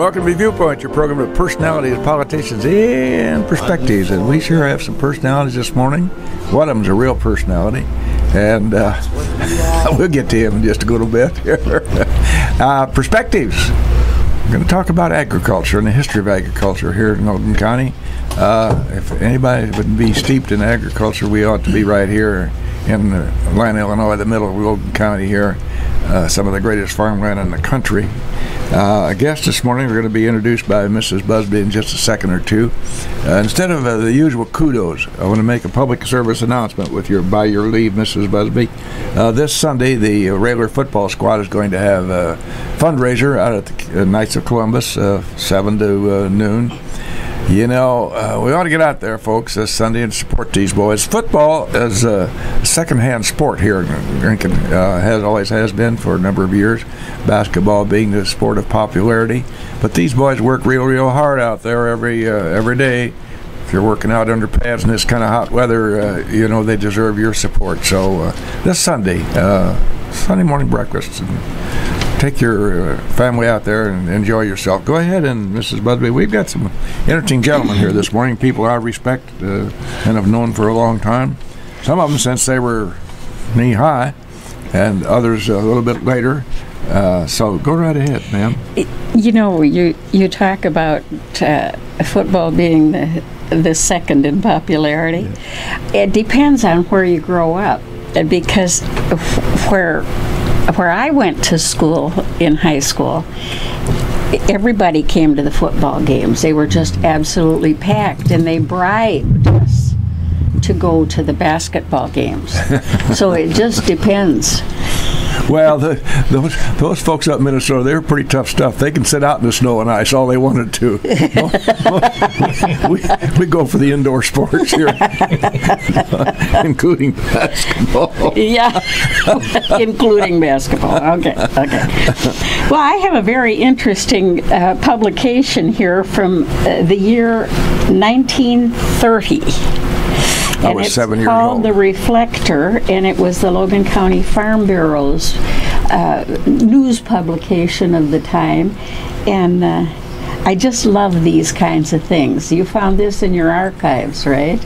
Welcome to Viewpoint, your program of personalities, politicians, and perspectives. And we sure have some personalities this morning. One of them's a real personality, and we'll get to him in just a little bit here. Perspectives. We're going to talk about agriculture and the history of agriculture here in Logan County. If anybody would be steeped in agriculture, we ought to be right here in Atlanta, Illinois, the middle of Logan County here. Some of the greatest farmland in the country. A guest this morning, we're going to be introduced by Mrs. Busby in just a second or two. Instead of the usual kudos, I want to make a public service announcement by your leave, Mrs. Busby. This Sunday, the regular football squad is going to have a fundraiser out at the Knights of Columbus, 7 to noon. You know, we ought to get out there, folks, this Sunday and support these boys. Football is a second-hand sport here in Lincoln. Always has been for a number of years. Basketball being the sport of popularity. But these boys work real hard out there every day. If you're working out under pads in this kind of hot weather, you know they deserve your support. So this Sunday, Sunday morning breakfast. Take your family out there and enjoy yourself. Go ahead, and Mrs. Busby, we've got some interesting gentlemen here this morning, people I respect and have known for a long time. Some of them since they were knee-high, and others a little bit later. So go right ahead, ma'am. You know, you talk about football being the second in popularity. Yeah. It depends on where you grow up, because where I went to school in high school, everybody came to the football games. They were just absolutely packed, and they bribed us to go to the basketball games. So it just depends. Well, those folks up in Minnesota, they're pretty tough stuff. They can sit out in the snow and ice all they wanted to. we go for the indoor sports here, including basketball. Yeah, including basketball. Okay. Well, I have a very interesting publication here from the year 1930. I was 7 years old. It's called The Reflector, and it was the Logan County Farm Bureau's news publication of the time. And I just love these kinds of things. You found this in your archives, right?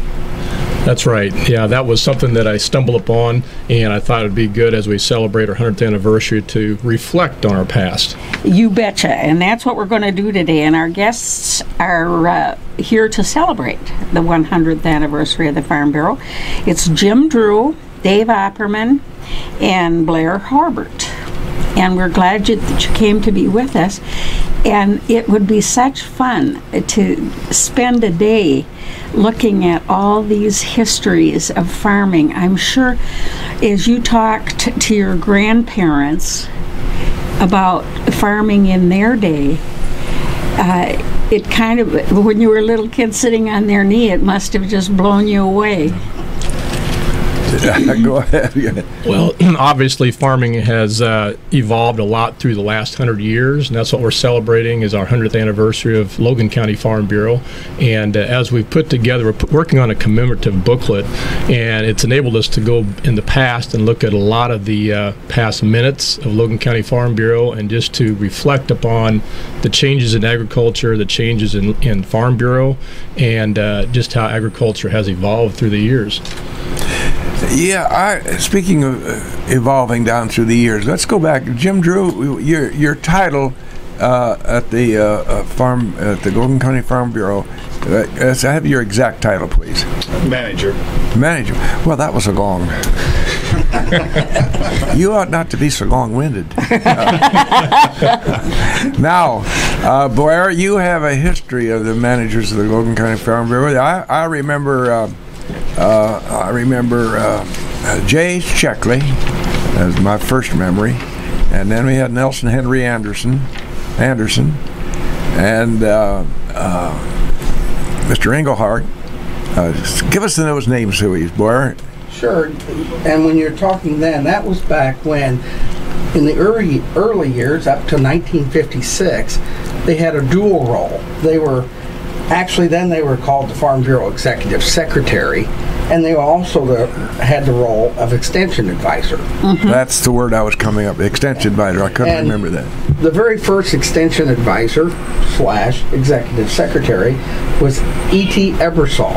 That's right. Yeah, that was something that I stumbled upon, and I thought it would be good as we celebrate our 100th anniversary to reflect on our past. You betcha, and that's what we're going to do today. And our guests are here to celebrate the 100th anniversary of the Farm Bureau. It's Jim Drew, Dave Opperman, and Blair Hoerbert. And we're glad that you came to be with us. And it would be such fun to spend a day looking at all these histories of farming. I'm sure as you talked to your grandparents about farming in their day, it kind of, when you were a little kid sitting on their knee, it must have just blown you away. Go ahead. Yeah. Well, obviously farming has evolved a lot through the last 100 years, and that's what we're celebrating is our 100th anniversary of Logan County Farm Bureau. And as we've put together, we're working on a commemorative booklet, and it's enabled us to go in the past and look at a lot of the past minutes of Logan County Farm Bureau, and just to reflect upon the changes in agriculture, the changes in Farm Bureau, and just how agriculture has evolved through the years. Yeah, speaking of evolving down through the years, let's go back. Jim Drew, your title at the Logan County Farm Bureau. I have your exact title, please. Manager. Manager. Well, that was a long. You ought not to be so long-winded. Now, Blair, you have a history of the managers of the Logan County Farm Bureau. I remember Jay Checkley as my first memory, and then we had Nelson Henry Anderson, and Mr. Engelhardt. Give us those names, please, Blair. Sure. And when you're talking then, that was back when, in the early years, up to 1956, they had a dual role. They were called the Farm Bureau Executive Secretary, and they also had the role of Extension Advisor. Mm-hmm. That's the word I was coming up, Extension Advisor. I couldn't remember that. the very first extension advisor / executive secretary was E.T. Ebersol,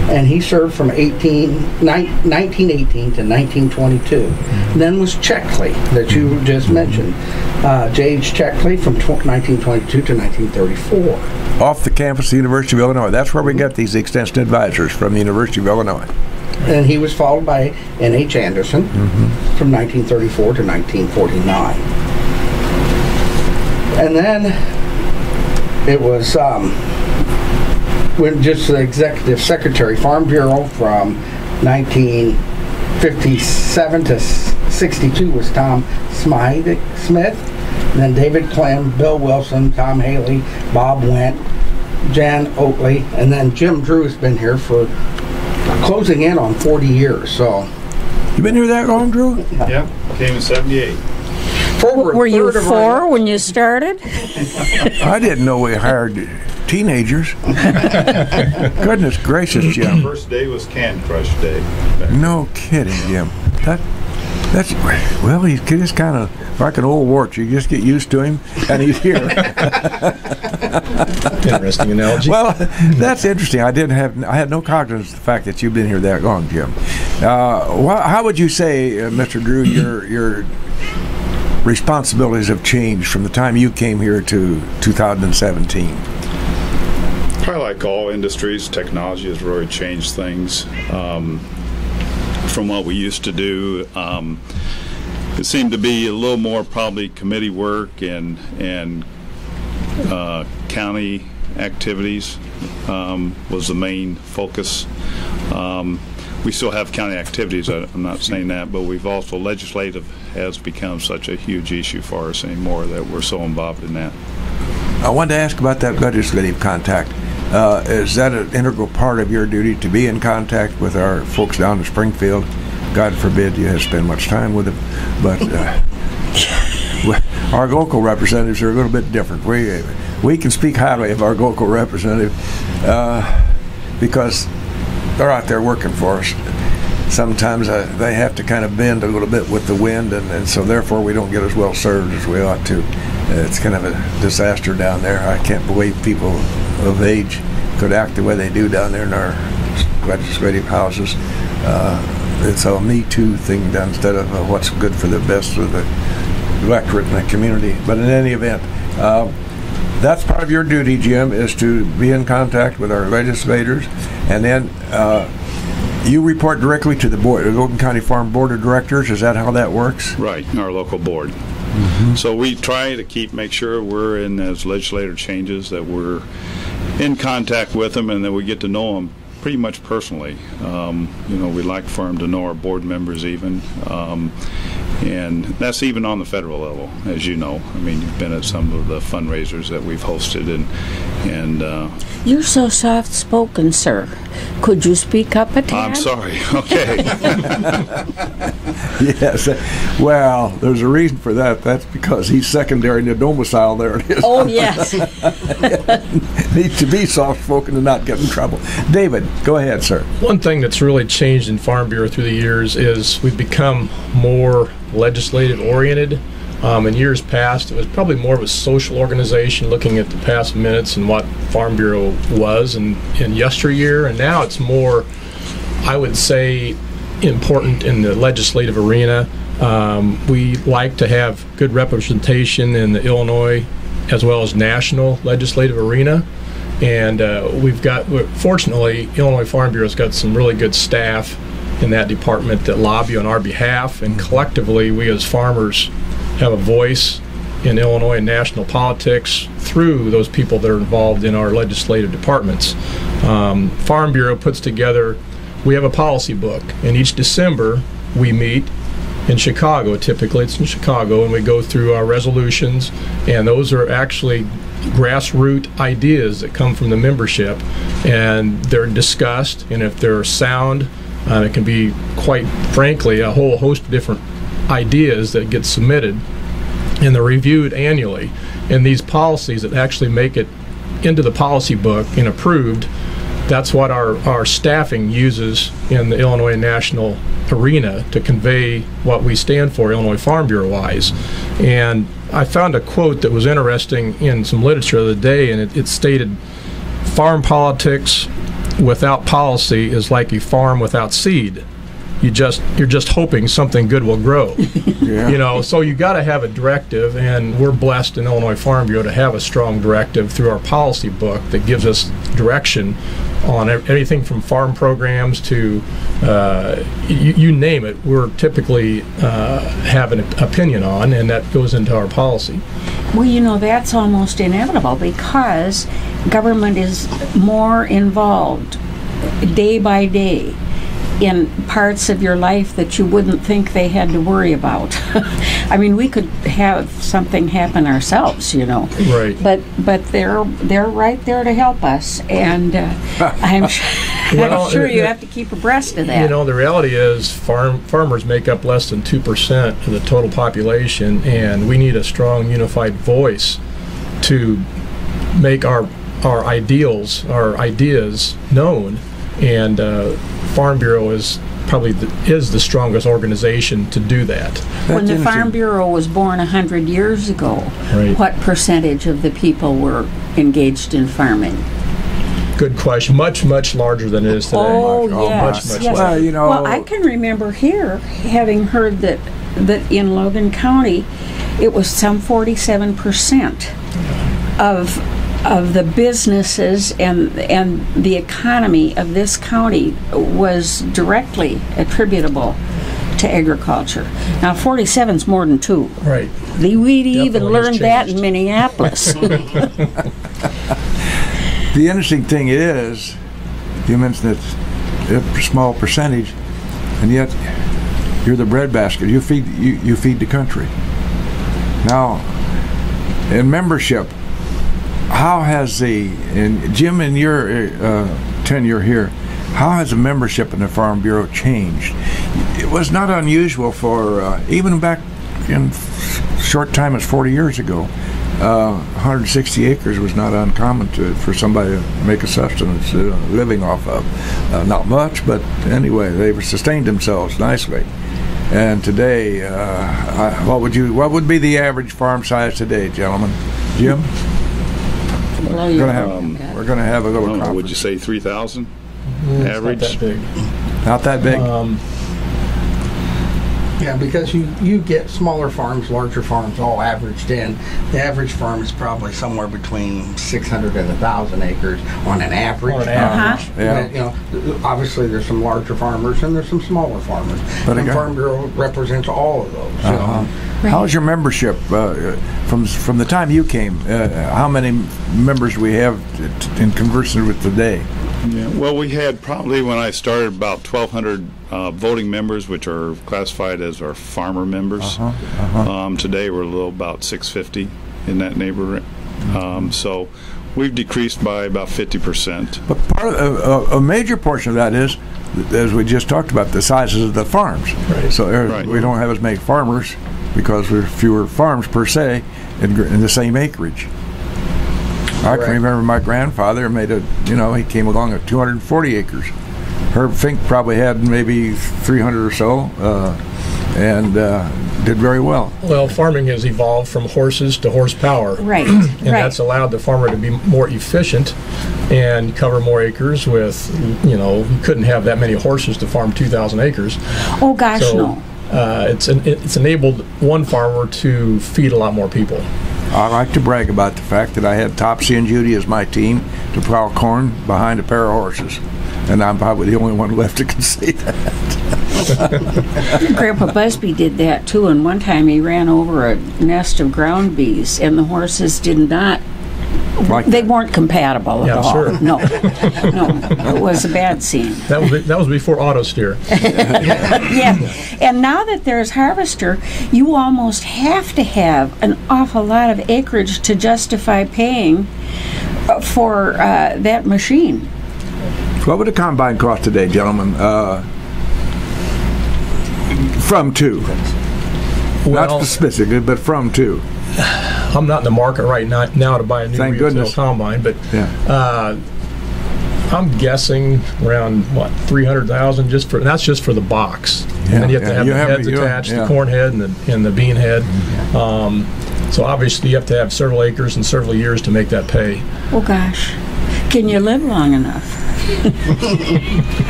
and he served from 1918 to 1922. Then was Checkley, that you just mentioned, J.H. Checkley from 1922 to 1934. Off the campus of the University of Illinois. That's where we got these extension advisors, from the University of Illinois. And he was followed by N.H. Anderson from 1934 to 1949. And then it was when just the executive secretary, Farm Bureau, from 1957 to 62 was Tom Smith. And then David Clem, Bill Wilson, Tom Haley, Bob Went, Jan Oatley, and then Jim Drew has been here for closing in on 40 years. So, you been here that long, Drew? Yep, came in '78. Were you 4 when you started? I didn't know we hired teenagers. Goodness gracious, Jim. First day was Can Crush Day. No kidding, Jim. That's well, he's just kind of like an old wart. You just get used to him, and he's here. Interesting analogy. Well, that's interesting. I had no cognizance of the fact that you've been here that long, Jim. How would you say, Mr. Drew, your responsibilities have changed from the time you came here to 2017? Probably like all industries, technology has really changed things. From what we used to do, it seemed to be a little more probably committee work and county activities was the main focus. We still have county activities, I'm not saying that, but we've also, legislative has become such a huge issue for us anymore that we're so involved in that. I wanted to ask about that legislative contact. Is that an integral part of your duty to be in contact with our folks down in Springfield? God forbid you have to spend much time with them, but our local representatives are a little bit different. We can speak highly of our local representative because they're out there working for us. Sometimes they have to kind of bend a little bit with the wind, and so therefore we don't get as well served as we ought to. It's kind of a disaster down there. I can't believe people of age could act the way they do down there in our legislative houses. It's a Me Too thing done instead of what's good for the best of the electorate and the community. But in any event, that's part of your duty, Jim, is to be in contact with our legislators, and then you report directly to the board, the Logan County Farm Board of Directors. Is that how that works? Right, our local board. So we try to make sure we're in as legislator changes, that we're in contact with them and that we get to know them pretty much personally. We like for them to know our board members even. And that's even on the federal level, as you know. I mean, you've been at some of the fundraisers that we've hosted, and You're so soft-spoken, sir. Could you speak up a tad? I'm sorry. Okay. Yes. Well, there's a reason for that. That's because he's secondary in the domicile. There it is. Oh, yes. Needs to be soft-spoken and not get in trouble. David, go ahead, sir. One thing that's really changed in Farm Bureau through the years is we've become more legislative oriented. In years past, it was probably more of a social organization, looking at the past minutes and what Farm Bureau was in yesteryear, and now it's more, I would say, important in the legislative arena. We like to have good representation in the Illinois as well as national legislative arena, and fortunately, Illinois Farm Bureau's got some really good staff in that department that lobby on our behalf, and collectively we as farmers have a voice in Illinois and national politics through those people that are involved in our legislative departments. Farm Bureau puts together, we have a policy book, and each December we meet in Chicago. Typically it's in Chicago, and we go through our resolutions, and those are actually grassroots ideas that come from the membership, and they're discussed, and if they're sound, it can be, quite frankly, a whole host of different ideas that get submitted, and they're reviewed annually. And these policies that actually make it into the policy book and approved that's what our staffing uses in the Illinois national arena to convey what we stand for, Illinois Farm Bureau wise. And I found a quote that was interesting in some literature the other day, and it stated, "Farm politics without policy is like a farm without seed. You're just hoping something good will grow." Yeah. You know, so you got to have a directive, and we're blessed in Illinois Farm Bureau to have a strong directive through our policy book that gives us direction on everything from farm programs to you name it. We're typically have an opinion on, and that goes into our policy. Well, you know, that's almost inevitable because government is more involved day by day in parts of your life that you wouldn't think they had to worry about. I mean, we could have something happen ourselves, you know. Right. But they're right there to help us, and I'm sure you have to keep abreast of that. You know, the reality is farmers make up less than 2% of the total population, and we need a strong, unified voice to make our ideals, our ideas known. And Farm Bureau is probably the strongest organization to do that. When the Farm Bureau was born 100 years ago, Right. What percentage of the people were engaged in farming? Good question. Much, much larger than it is today. Oh, Oh, yes, much yes. Well, you know, Well, I can remember here having heard that in Logan County, it was some 47% of the businesses and the economy of this county was directly attributable to agriculture. Now, 47 is more than 2. Right. We'd even Definitely has learned that changed. in Minneapolis. the interesting thing is, you mentioned it's a small percentage, and yet you're the breadbasket. You feed the country. Now, in membership, how has Jim, in your tenure here, how has the membership in the Farm Bureau changed? It was not unusual for, even back in short time as 40 years ago, 160 acres was not uncommon for somebody to make a sustenance living off of. Not much, but anyway, they sustained themselves nicely. And today, what would be the average farm size today, gentlemen? Jim? We're going to have a little conference. Would you say 3,000 Average? average? Not that big. Not that big. Yeah, because you get smaller farms, larger farms, all averaged in. The average farm is probably somewhere between 600 and 1,000 acres on an average. On an average. Yeah. You know, obviously there's some larger farmers and there's some smaller farmers. But and again, Farm Bureau represents all of those. You know. How's your membership from the time you came? How many members do we have in comparison with today? Yeah, well, we had probably, when I started, about 1,200 voting members, which are classified as our farmer members. Today we're about 650 in that neighborhood. So we've decreased by about 50%. But part of, a major portion of that is, as we just talked about, the sizes of the farms. Right. So Right. we don't have as many farmers because there's fewer farms per se in the same acreage. I can remember my grandfather he came along at 240 acres. Herb Fink probably had maybe 300 or so, and did very well. Well, farming has evolved from horses to horsepower. Right, And right. that's allowed the farmer to be more efficient and cover more acres with, you couldn't have that many horses to farm 2,000 acres. Oh, gosh, So no. it's enabled one farmer to feed a lot more people. I like to brag about the fact that I had Topsy and Judy as my team to plow corn behind a pair of horses. And I'm probably the only one left that can say that. Grandpa Busby did that too, and one time he ran over a nest of ground bees, and the horses did not. They weren't compatible at all. Sure. No, it was a bad scene. That was before auto steer. Yeah, and now that there's harvester, you almost have to have an awful lot of acreage to justify paying for that machine. What would a combine cost today, gentlemen? From to. Not specifically, but from to. I'm not in the market right now to buy a new Thank retail goodness. combine, but Yeah. I'm guessing around what 300,000 that's just for the box, and then you have to have the heads attached, the corn head and the bean head. So obviously you have to have several acres and several years to make that pay. Oh gosh, can you live long enough?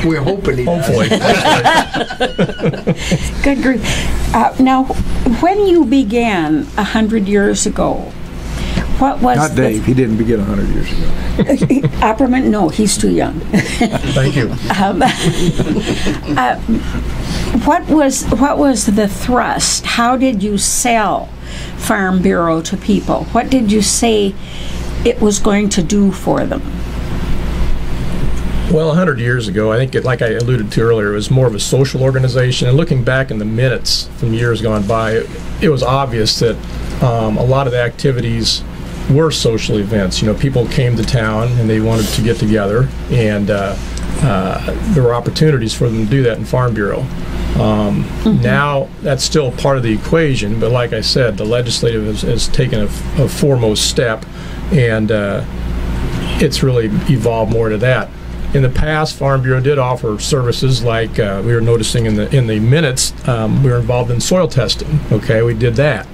We're hoping he does. Hopefully. Good grief. Now, when you began 100 years ago, what was Not Dave. He didn't begin 100 years ago. Opperman? No, he's too young. Thank you. What was the thrust? How did you sell Farm Bureau to people? What did you say it was going to do for them? Well, 100 years ago, I think, like I alluded to earlier, it was more of a social organization. And looking back in the minutes from years gone by, it was obvious that a lot of the activities were social events. You know, people came to town and they wanted to get together, and there were opportunities for them to do that in Farm Bureau. Now that's still part of the equation, but like I said, the legislative has taken a foremost step, and it's really evolved more to that. In the past, Farm Bureau did offer services like we were noticing in the minutes. We were involved in soil testing. Okay, we did that.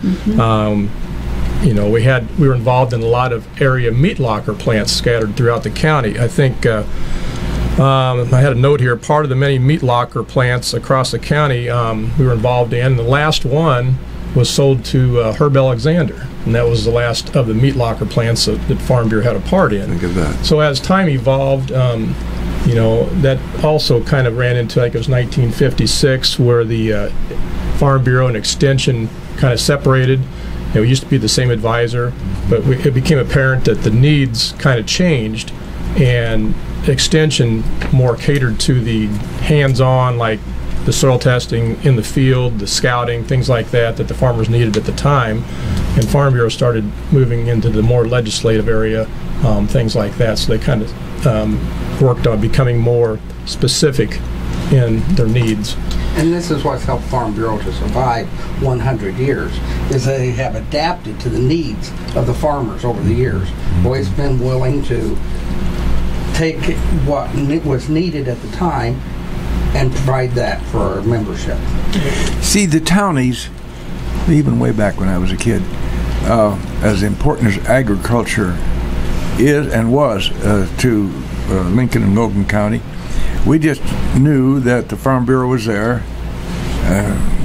You know, we were involved in a lot of area meat locker plants scattered throughout the county. I think I had a note here. Part of the many meat locker plants across the county we were involved in. The last one was sold to Herb Alexander, and that was the last of the meat locker plants that Farm Bureau had a part in. Think of that. So as time evolved, you know, that also kind of ran into, like, it was 1956, where the Farm Bureau and Extension kind of separated. You know, it used to be the same advisor, but it became apparent that the needs kind of changed, and Extension more catered to the hands-on, like the soil testing in the field, the scouting, things like that the farmers needed at the time. And Farm Bureau started moving into the more legislative area, things like that. So they kind of worked on becoming more specific in their needs. And this is what's helped Farm Bureau to survive 100 years, is they have adapted to the needs of the farmers over the years. Always been willing to take what was needed at the time and provide that for our membership. See, the townies, even way back when I was a kid, as important as agriculture is and was to Lincoln and Logan County, we just knew that the Farm Bureau was there,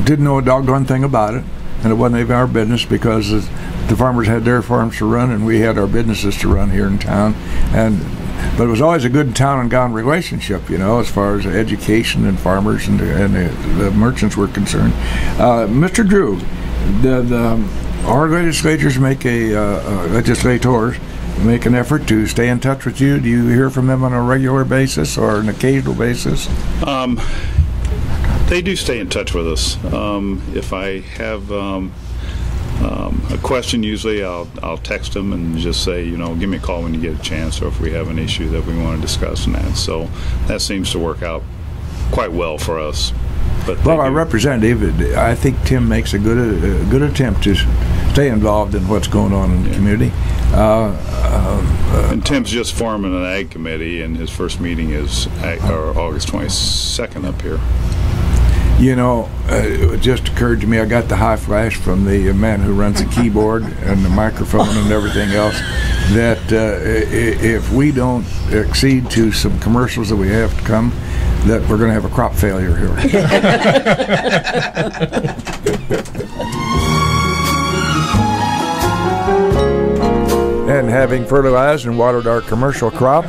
didn't know a doggone thing about it, and it wasn't even our business, because the farmers had their farms to run and we had our businesses to run here in town. But it was always a good town and gown relationship, you know, as far as education and farmers and the merchants were concerned. Mr. Drew, our legislators make legislators make an effort to stay in touch with you. Do you hear from them on a regular basis or an occasional basis? They do stay in touch with us. If I have a question, usually I'll text them and just say, you know, give me a call when you get a chance, or if we have an issue that we want to discuss and that. So that seems to work out quite well for us. But well, our representative, I think Tim makes a good attempt to stay involved in what's going on in the community. And Tim's just forming an ag committee, and his first meeting is August 22nd up here. You know, it just occurred to me, I got the high flash from the man who runs the keyboard and the microphone and everything else, that if we don't accede to some commercials that we have to come, that we're going to have a crop failure here. And having fertilized and watered our commercial crop,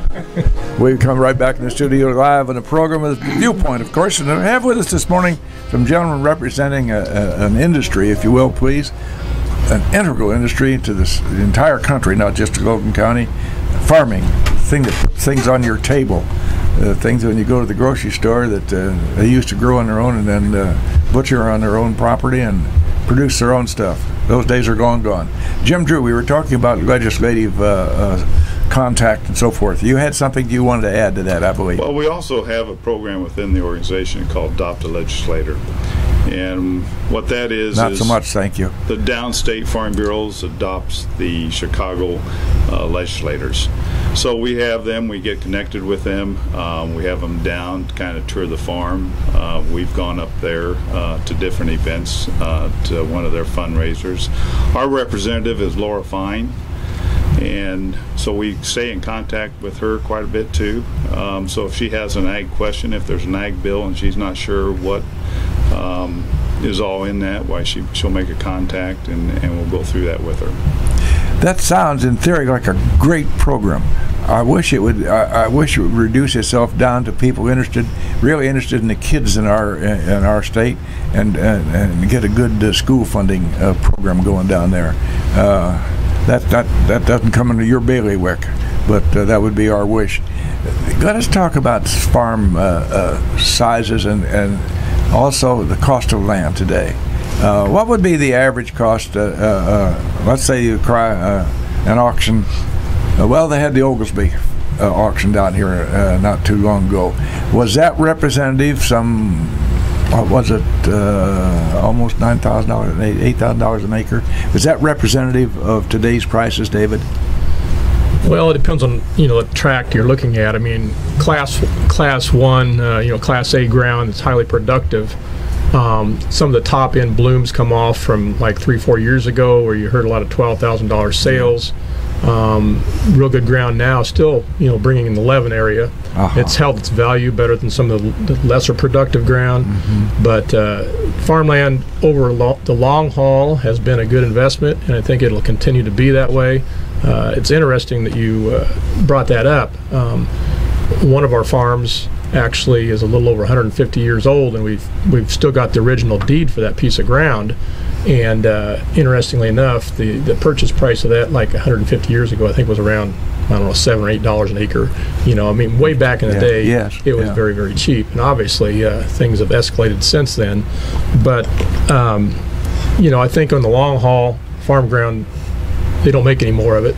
we come right back in the studio live on the program with Viewpoint, of course. And I have with us this morning some gentlemen representing an industry, if you will, please, an integral industry to this entire country, not just to Logan County. Farming, things on your table, things when you go to the grocery store that they used to grow on their own and then butcher on their own property and produce their own stuff. Those days are gone. Jim Drew, we were talking about legislative contact and so forth. You had something you wanted to add to that, I believe. Well, we also have a program within the organization called Adopt a Legislator. And what that is Not so much, thank you. The downstate farm bureaus adopts the Chicago legislators. So we have them, we get connected with them, we have them down to kind of tour the farm. We've gone up there to different events, to one of their fundraisers. Our representative is Laura Fine, and so we stay in contact with her quite a bit too. So if she has an ag question, if there's an ag bill and she's not sure what is all in that, why she'll make a contact, and we'll go through that with her. That sounds, in theory, like a great program. I wish it would. I wish it would reduce itself down to people really interested in the kids in our state, and get a good school funding program going down there. That doesn't come into your bailiwick, but that would be our wish. Let us talk about farm sizes and also the cost of land today. What would be the average cost? Let's say you try an auction. Well, they had the Oglesby auction down here not too long ago. Was that representative? What was it? Almost $9,000, $8,000 an acre. Was that representative of today's prices, David? Well, it depends on the tract you're looking at. I mean, class one, class A ground that's highly productive. Some of the top end blooms come off from like 3-4 years ago, where you heard a lot of $12,000 sales. Real good ground now, still bringing in the 11 area. It's held its value better than some of the lesser productive ground. But farmland over the long haul has been a good investment, and I think it'll continue to be that way. It's interesting that you brought that up. One of our farms actually is a little over 150 years old, and we've still got the original deed for that piece of ground. And interestingly enough, the purchase price of that, like 150 years ago, I think was around, I don't know, $7 or $8 an acre. I mean, way back in the day, it was very, very cheap. And obviously, things have escalated since then. But I think on the long haul, farm ground, they don't make any more of it.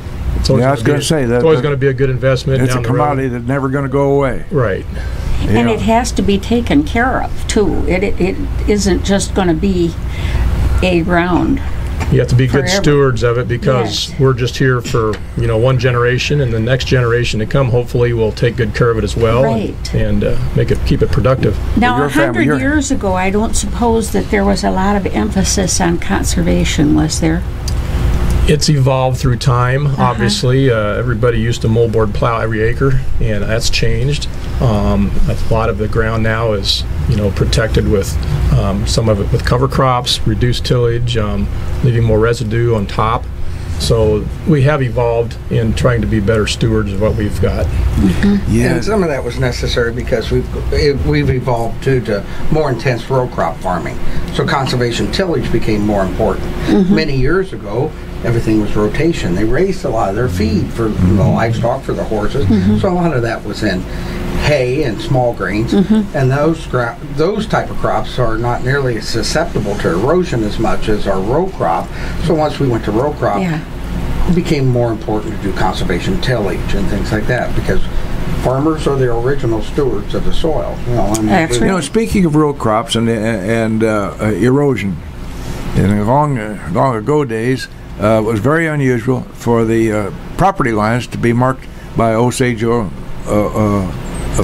I was going to say that it's always going to be a good investment. It's a commodity that's never going to go away. Right. And it has to be taken care of too. It isn't just going to be a ground. You have to be good stewards of it, because we're just here for one generation, and the next generation to come hopefully will take good care of it as well, and keep it productive. Now, 100 years ago, I don't suppose that there was a lot of emphasis on conservation, was there? It's evolved through time. Obviously, everybody used to moldboard plow every acre, and that's changed. A lot of the ground now is, protected with some of it with cover crops, reduced tillage, leaving more residue on top. So we have evolved in trying to be better stewards of what we've got. And some of that was necessary because we've evolved to more intense row crop farming. So conservation tillage became more important. Many years ago, everything was rotation. They raised a lot of their feed for the livestock, for the horses. So a lot of that was in hay and small grains, and those type of crops are not nearly as susceptible to erosion as much as our row crop. So once we went to row crop, it became more important to do conservation tillage and things like that, because farmers are the original stewards of the soil. Speaking of row crops and erosion, in long ago days, it was very unusual for the property lines to be marked by Osage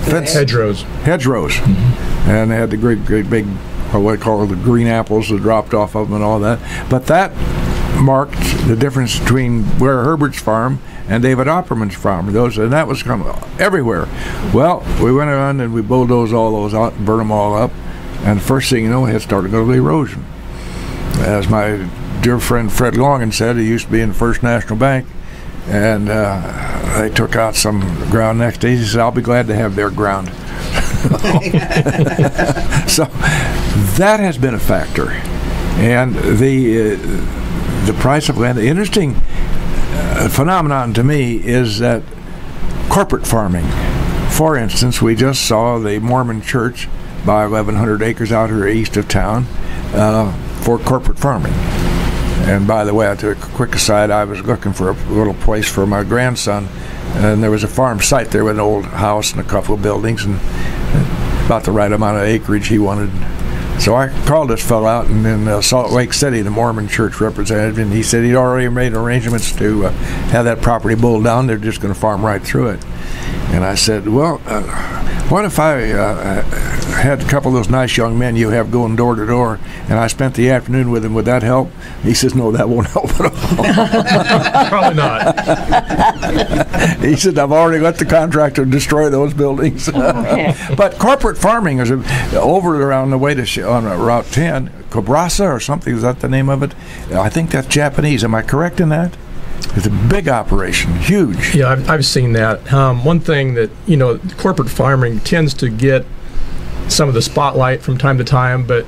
fence hedgerows, and they had the great big, what they call the green apples that dropped off of them and all that. But that marked the difference between Blair Hoerbert's farm and David Opperman's farm. And that was kind of everywhere. Well, we went around and we bulldozed all those out and burned them all up. And the first thing you know, we had started to go to erosion. As my dear friend Fred Logan said, he used to be in the First National Bank, and they took out some ground next day. He said, "I'll be glad to have their ground." So that has been a factor, and the price of land. The interesting phenomenon to me is that corporate farming. For instance, we just saw the Mormon church buy 1,100 acres out here east of town for corporate farming. And by the way, I took a quick aside, I was looking for a little place for my grandson, and there was a farm site there with an old house and a couple of buildings and about the right amount of acreage he wanted So I called this fellow out in Salt Lake City, the Mormon church representative, and he said he'd already made arrangements to have that property bulled down. They're just going to farm right through it. And I said, well, what if I had a couple of those nice young men you have going door to door, and I spent the afternoon with them? Would that help? He says, no, that won't help at all. Probably not. He said, I've already got the contractor to destroy those buildings. But corporate farming is over around the way to on Route 10, Cobrasa or something. Is that the name of it? I think that's Japanese. Am I correct in that? It's a big operation, huge. Yeah, I've seen that. One thing that, corporate farming tends to get some of the spotlight from time to time, but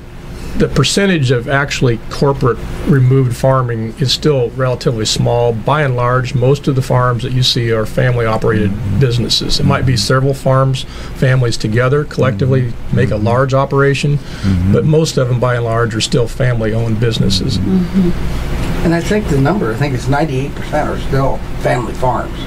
the percentage of actually corporate removed farming is still relatively small. By and large, most of the farms that you see are family-operated businesses. It might be several farms, families together, collectively make a large operation, but most of them, by and large, are still family-owned businesses. And I think the number, I think it's 98% are still family farms.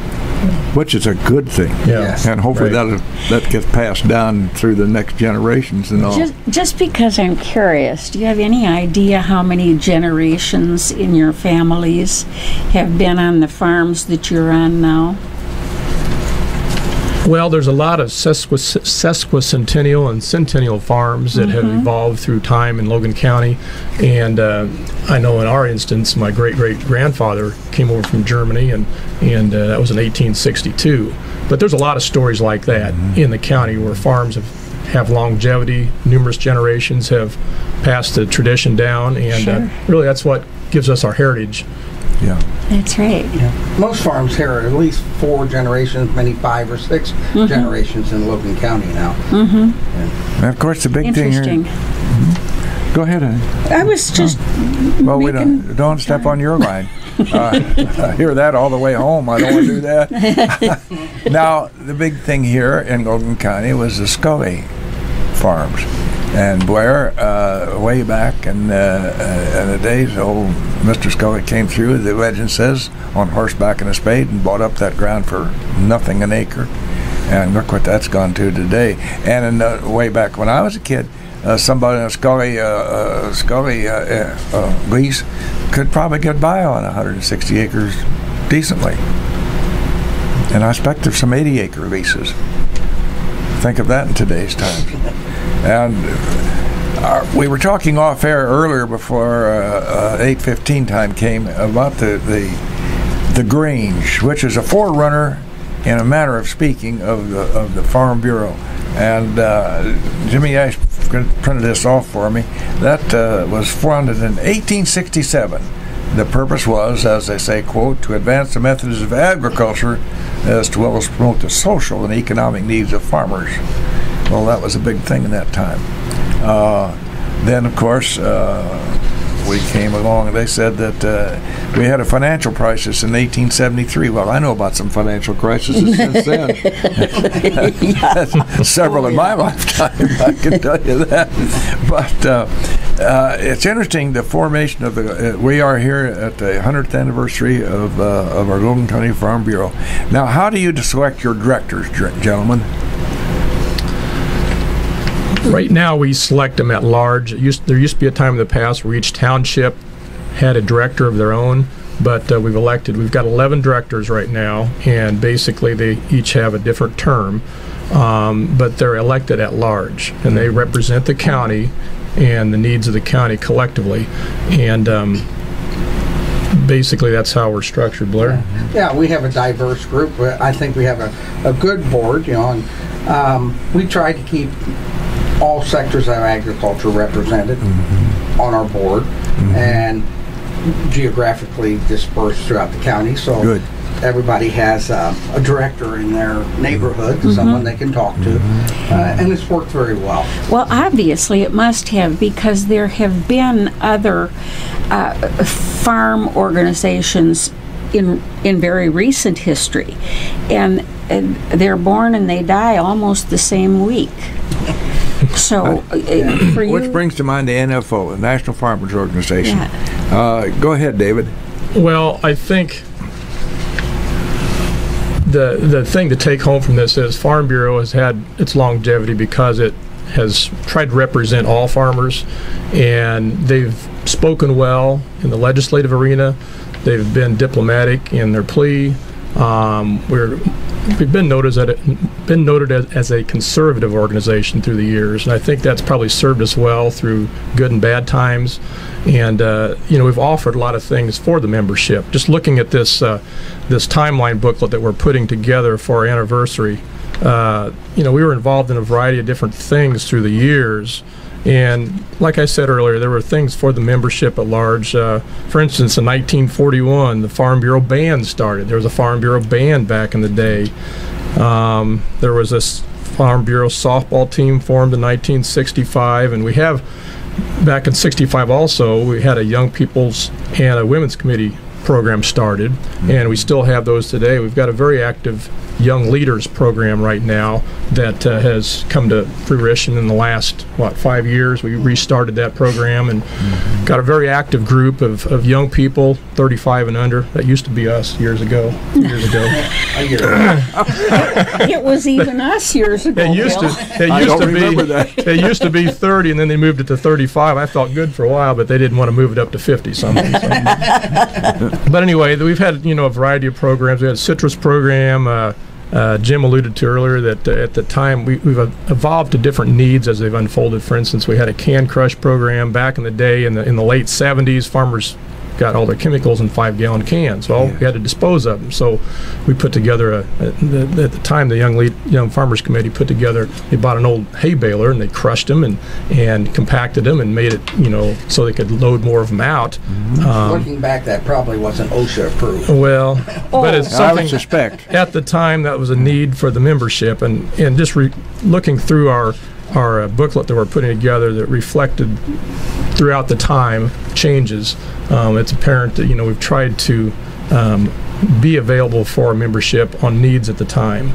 Which is a good thing. Yeah. And hopefully Right. that gets passed down through the next generations and all. Just because I'm curious, do you have any idea how many generations in your families have been on the farms that you're on now? Well, there's a lot of sesquicentennial and centennial farms that have evolved through time in Logan County. And I know in our instance, my great-great-grandfather came over from Germany, and that was in 1862. But there's a lot of stories like that in the county where farms have longevity, numerous generations have passed the tradition down, and really that's what gives us our heritage. Yeah. That's right. Yeah. Most farms here are at least 4 generations, many 5 or 6 generations in Logan County now. And of course, the big thing here. Interesting. Go ahead, honey. I was just Well, we don't step on your line. I hear that all the way home. I don't want to do that. Now, the big thing here in Logan County was the Scully farms. And Blair, way back in the days, old Mr. Scully came through, the legend says, on horseback and a spade, and bought up that ground for nothing an acre. And look what that's gone to today. And way back when I was a kid, somebody in a Scully lease could probably get by on 160 acres decently. And I expect there's some 80-acre leases. Think of that in today's times. And we were talking off air earlier before 8:15 time came about the Grange, which is a forerunner, in a manner of speaking, of the Farm Bureau. And Jimmy Ash printed this off for me. That was founded in 1867. The purpose was, as they say, quote, to advance the methods of agriculture as well as promote the social and economic needs of farmers. Well, that was a big thing in that time. Then, of course, we came along and they said that we had a financial crisis in 1873. Well, I know about some financial crises since then. Several in my lifetime, I can tell you that. But it's interesting, the formation of we are here at the 100th anniversary of our Logan County Farm Bureau. Now, how do you select your directors, gentlemen? Right now, we select them at large. There used to be a time in the past where each township had a director of their own, but we've got 11 directors right now, and basically they each have a different term, but they're elected at large, and they represent the county and the needs of the county collectively, and basically that's how we're structured. Blair? Yeah, we have a diverse group. I think we have a good board, and we try to keep all sectors of agriculture represented on our board and geographically dispersed throughout the county. So everybody has a director in their neighborhood, someone they can talk to, and it's worked very well. Well, obviously it must have, because there have been other farm organizations in very recent history, and they're born and they die almost the same week. So, for you, which brings to mind the NFO, the National Farmers Organization. Go ahead, David. Well, I think the thing to take home from this is Farm Bureau has had its longevity because it has tried to represent all farmers, and they've spoken well in the legislative arena. They've been diplomatic in their plea. We've been noted as a conservative organization through the years, and I think that's probably served us well through good and bad times. And we've offered a lot of things for the membership. Just looking at this this timeline booklet that we're putting together for our anniversary, we were involved in a variety of different things through the years. And like I said earlier, there were things for the membership at large. For instance, in 1941, the Farm Bureau Band started. There was a Farm Bureau Band back in the day. There was a Farm Bureau softball team formed in 1965, and we have, back in 65 also, we had a Young People's and a Women's Committee program started, and we still have those today. We've got a very active Young Leaders program right now that has come to fruition in the last, 5 years. We restarted that program and got a very active group of young people, 35 and under. That used to be us years ago. It was even us years ago. It used to be 30, and then they moved it to 35. I felt good for a while, but they didn't want to move it up to 50 something. So. But anyway, we've had a variety of programs. We had a citrus program. Jim alluded to earlier that at the time we've evolved to different needs as they've unfolded. For instance, we had a can crush program back in the day in the late 70s. Farmers got all their chemicals in 5-gallon cans. Well, we had to dispose of them. So we put together, at the time, the Young Farmers Committee put together, they bought an old hay baler and they crushed them and compacted them and made it, so they could load more of them out. Looking back, that probably wasn't OSHA approved. Well, but it's something, I would suspect. At the time, that was a need for the membership. And just looking through our booklet that we're putting together that reflected throughout the time changes, it's apparent that we've tried to be available for our membership on needs at the time.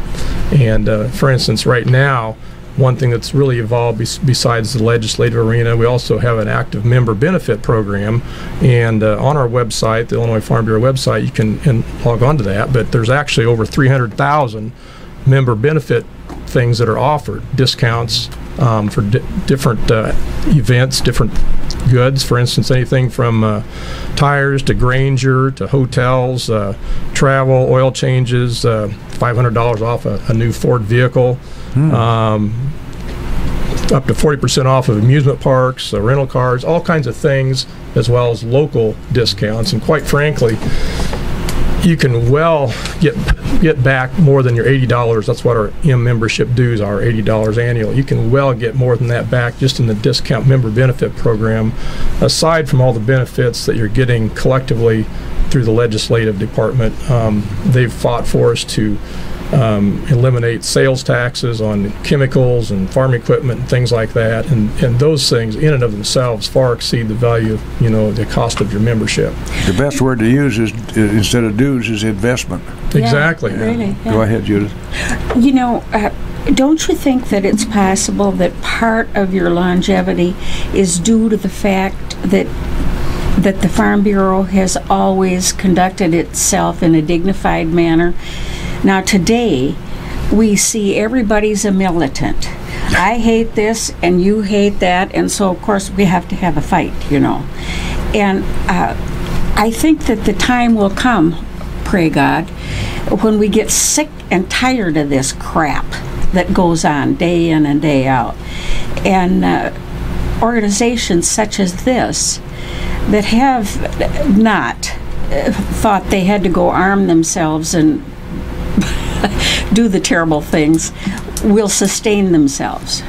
And for instance, right now, one thing that's really evolved besides the legislative arena, we also have an active member benefit program. And on our website, the Illinois Farm Bureau website, you can log on to that. But there's actually over 300,000 member benefit things that are offered, discounts for different events, different goods. For instance, anything from tires to Granger to hotels, travel, oil changes, $500 off a new Ford vehicle, up to 40% off of amusement parks, rental cars, all kinds of things, as well as local discounts. And quite frankly, you can well get back more than your $80. That's what our membership dues are, $80 annually. You can well get more than that back just in the discount member benefit program, aside from all the benefits that you're getting collectively through the legislative department. They've fought for us to eliminate sales taxes on chemicals and farm equipment and things like that, and those things in and of themselves far exceed the value of the cost of your membership. The best word to use is instead of dues is investment. Exactly. Yeah, really, yeah. Go ahead, Judith. Don't you think that it's possible that part of your longevity is due to the fact that the Farm Bureau has always conducted itself in a dignified manner? Now today, we see everybody's a militant. I hate this and you hate that, and so of course we have to have a fight, And I think that the time will come, pray God, when we get sick and tired of this crap that goes on day in and day out. And organizations such as this that have not thought they had to go arm themselves and do the terrible things will sustain themselves.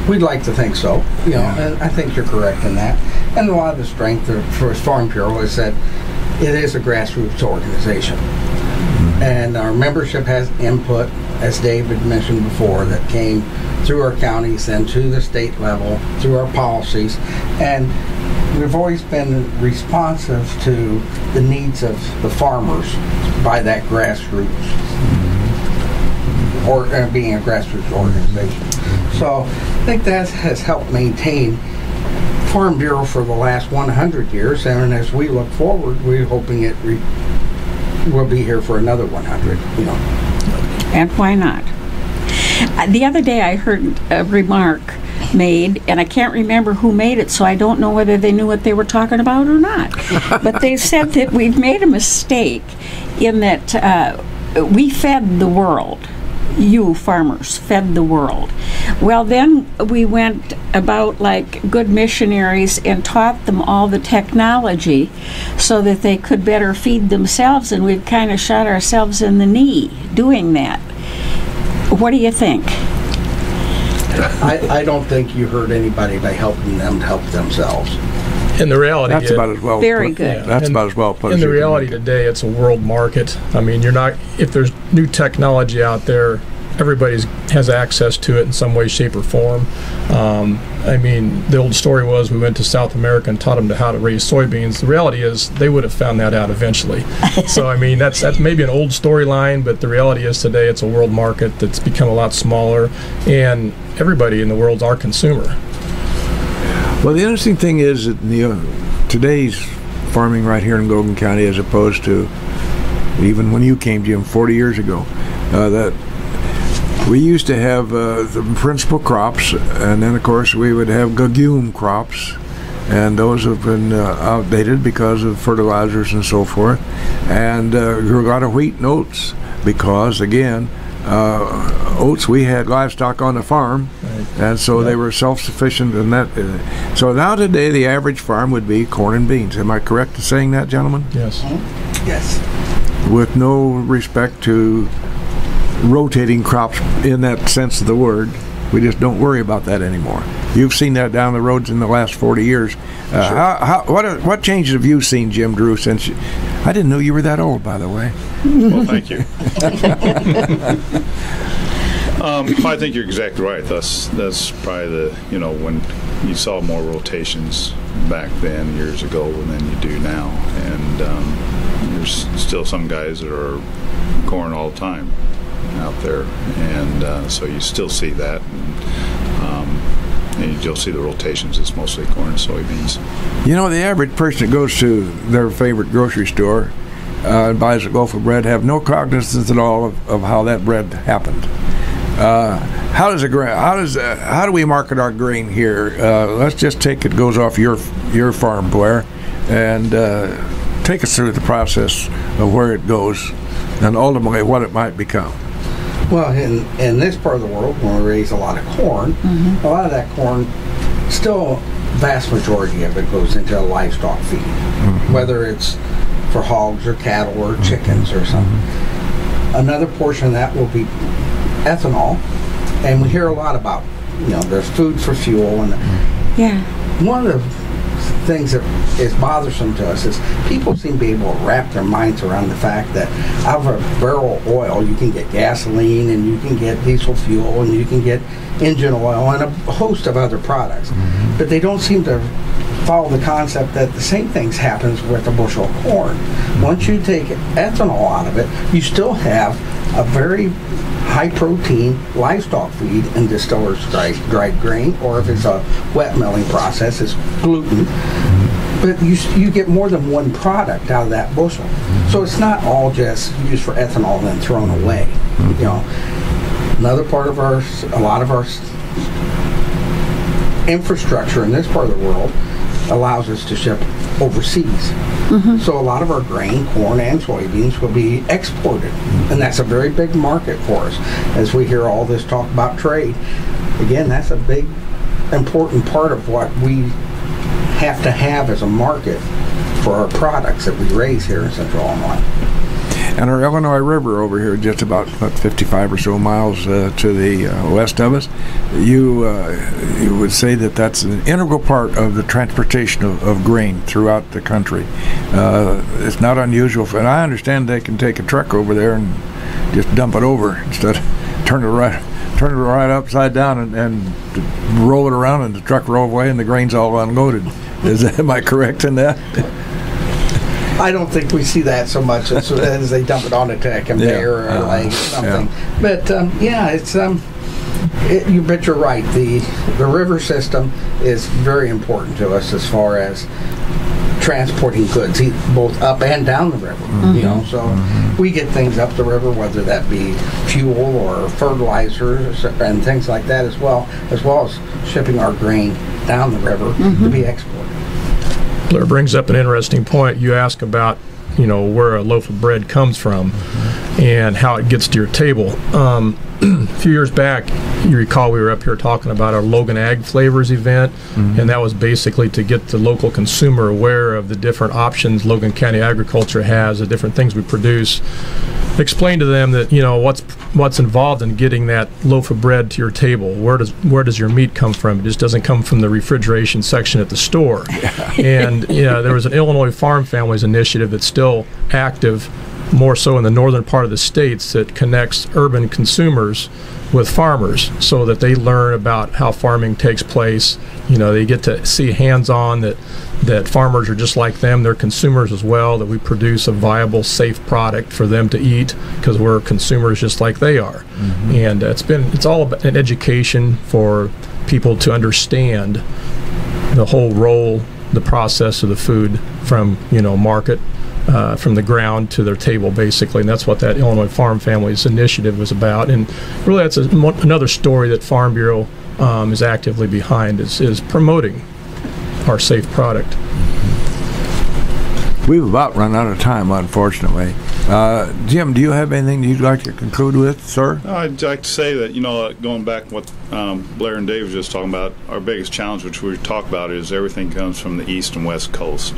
We'd like to think so, and I think you're correct in that. And a lot of the strength for Farm Bureau is that it is a grassroots organization. And our membership has input, as David mentioned before, that came through our counties and to the state level, through our policies. And we've always been responsive to the needs of the farmers by that grassroots, or being a grassroots organization. So I think that has helped maintain Farm Bureau for the last 100 years, and as we look forward, we're hoping it will be here for another 100. And why not? The other day I heard a remark made, and I can't remember who made it, so I don't know whether they knew what they were talking about or not. But they said that we've made a mistake in that we fed the world. You farmers fed the world. Well, then we went about like good missionaries and taught them all the technology so that they could better feed themselves, and we've kind of shot ourselves in the knee doing that. What do you think? I don't think you hurt anybody by helping them to help themselves. And the reality That's about as well. Very good. Yeah, that's about as well put. In the reality today, it's a world market. I mean, you're not, if there's new technology out there, everybody has access to it in some way, shape, or form. I mean, the old story was we went to South America and taught them how to raise soybeans. The reality is they would have found that out eventually. So, I mean, that's maybe an old storyline, but the reality is today it's a world market that's become a lot smaller, and everybody in the world's our consumer. Well, the interesting thing is that today's farming right here in Logan County, as opposed to even when you came, Jim, 40 years ago, that we used to have the principal crops, and then, of course, we would have legume crops, and those have been outdated because of fertilizers and so forth, and grew a lot of wheat and oats because, again, oats, we had livestock on the farm, and so they were self-sufficient in that. So now today the average farm would be corn and beans. Am I correct in saying that, gentlemen? Yes. Yes. With no respect to rotating crops in that sense of the word. We just don't worry about that anymore. You've seen that down the roads in the last 40 years. Sure. What changes have you seen, Jim Drew, since I didn't know you were that old, by the way. Well, thank you. I think you're exactly right. That's probably when you saw more rotations back then, years ago, than you do now. And there's still some guys that are corn all the time out there, and so you still see that, and you'll see the rotations. It's mostly corn and soybeans. You know, the average person that goes to their favorite grocery store and buys a loaf of bread have no cognizance at all of how that bread happened. How do we market our grain here? Let's just take it goes off your farm, Blair, and take us through the process of where it goes and ultimately what it might become. Well, in this part of the world, when we raise a lot of corn, a lot of that corn, still vast majority of it goes into livestock feed, whether it's for hogs or cattle or chickens or something. Another portion of that will be ethanol, and we hear a lot about, there's food for fuel, and one of the things that is bothersome to us is people seem to be able to wrap their minds around the fact that out of a barrel of oil you can get gasoline, and you can get diesel fuel, and you can get engine oil, and a host of other products. But they don't seem to follow the concept that the same things happens with a bushel of corn. Once you take ethanol out of it, you still have a very high protein livestock feed in distillers dried grain, or if it's a wet milling process, it's gluten. But you get more than one product out of that bushel. So it's not all just used for ethanol and then thrown away. Another part of a lot of our infrastructure in this part of the world allows us to ship overseas. So a lot of our grain, corn and soybeans, will be exported, and that's a very big market for us. As we hear all this talk about trade, again, that's a big important part of what we have to have as a market for our products that we raise here in Central Illinois. And our Illinois River over here, just about 55 or so miles to the west of us, you would say that that's an integral part of the transportation of grain throughout the country. It's not unusual, and I understand they can take a truck over there and just dump it over instead of turn it right upside down and roll it around, and the truck roll away and the grain's all unloaded. Am I correct in that? I don't think we see that so much as they dump it on a conveyor or like something. But but you're right. The river system is very important to us as far as transporting goods, both up and down the river. You know, so we get things up the river, whether that be fuel or fertilizers and things like that, as well as shipping our grain down the river to be exported. Blair brings up an interesting point. You ask about, where a loaf of bread comes from and how it gets to your table. A few years back, you recall we were up here talking about our Logan Ag Flavors event, and that was basically to get the local consumer aware of the different options Logan County Agriculture has, the different things we produce. Explain to them that what's involved in getting that loaf of bread to your table. Where does your meat come from? It just doesn't come from the refrigeration section at the store. And there was an Illinois Farm Families initiative that's still active, more so in the northern part of the states, that connects urban consumers with farmers so that they learn about how farming takes place. They get to see hands-on that farmers are just like them. They're consumers as well, that we produce a viable, safe product for them to eat because we're consumers just like they are. And it's all about an education for people to understand the whole role, the process of the food from, market, from the ground to their table, basically. And that's what that Illinois Farm Families initiative was about. And really, that's another story that Farm Bureau is actively behind, is promoting our safe product. We've about run out of time, unfortunately. Jim, do you have anything you'd like to conclude with, sir? I'd like to say that, going back to what Blair and Dave were just talking about, our biggest challenge, which we talk about, is everything comes from the east and west coast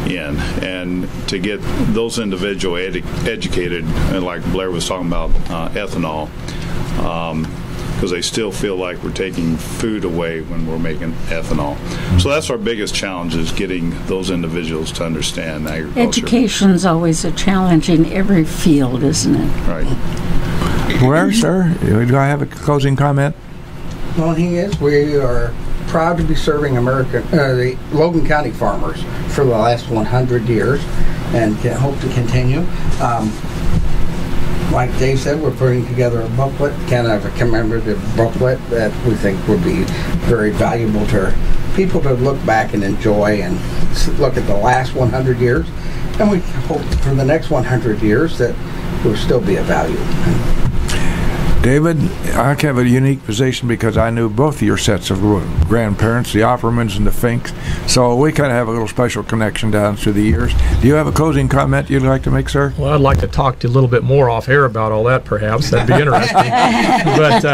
in. And to get those individuals educated, and like Blair was talking about ethanol, because they still feel like we're taking food away when we're making ethanol. So that's our biggest challenge, is getting those individuals to understand agriculture. Education's always a challenge in every field, isn't it? Right. Blair, sir, do I have a closing comment? The only thing is, we are proud to be serving the Logan County farmers for the last 100 years and can hope to continue. Like Dave said, we're putting together a booklet, kind of a commemorative booklet that we think would be very valuable to people to look back and enjoy and look at the last 100 years. And we hope for the next 100 years that it will still be of value. David, I have a unique position because I knew both of your sets of grandparents, the Oppermans and the Finks, so we kind of have a little special connection down through the years. Do you have a closing comment you'd like to make, sir? Well, I'd like to talk to you a little bit more off air about all that, perhaps. That'd be interesting. But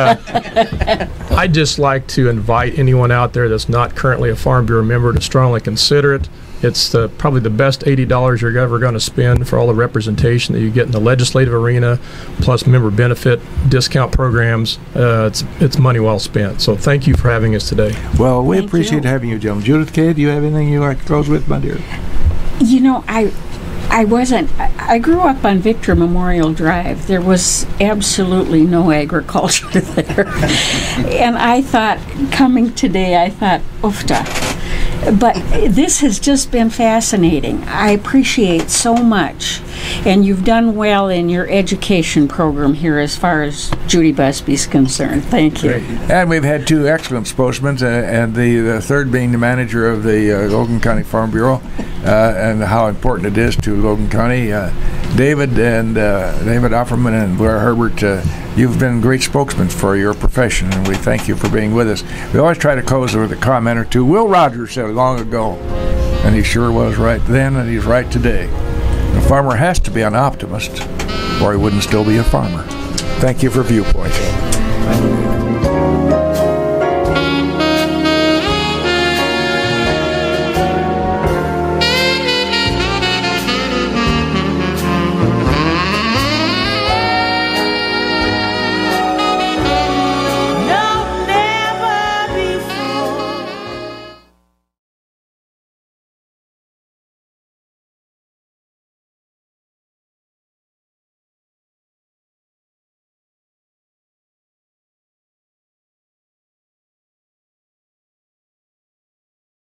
I'd just like to invite anyone out there that's not currently a Farm Bureau member to strongly consider it. It's probably the best $80 you're ever going to spend for all the representation that you get in the legislative arena, plus member benefit discount programs. It's money well spent. So thank you for having us today. Well, we appreciate having you, Jim. Judith K., do you have anything you'd like to close with, my dear? I grew up on Victor Memorial Drive. There was absolutely no agriculture there. And I thought, coming today, oofta. But this has just been fascinating. I appreciate so much. And you've done well in your education program here as far as Judy Busby's concerned. Thank you. Great. And we've had two excellent spokesmen, and the third being the manager of the Logan County Farm Bureau, and how important it is to Logan County. David Opperman and Blair Hoerbert, you've been great spokesmen for your profession, and we thank you for being with us. We always try to close with a comment or two. Will Rogers said long ago, and he sure was right then, and he's right today. A farmer has to be an optimist, or he wouldn't still be a farmer. Thank you for Viewpoint.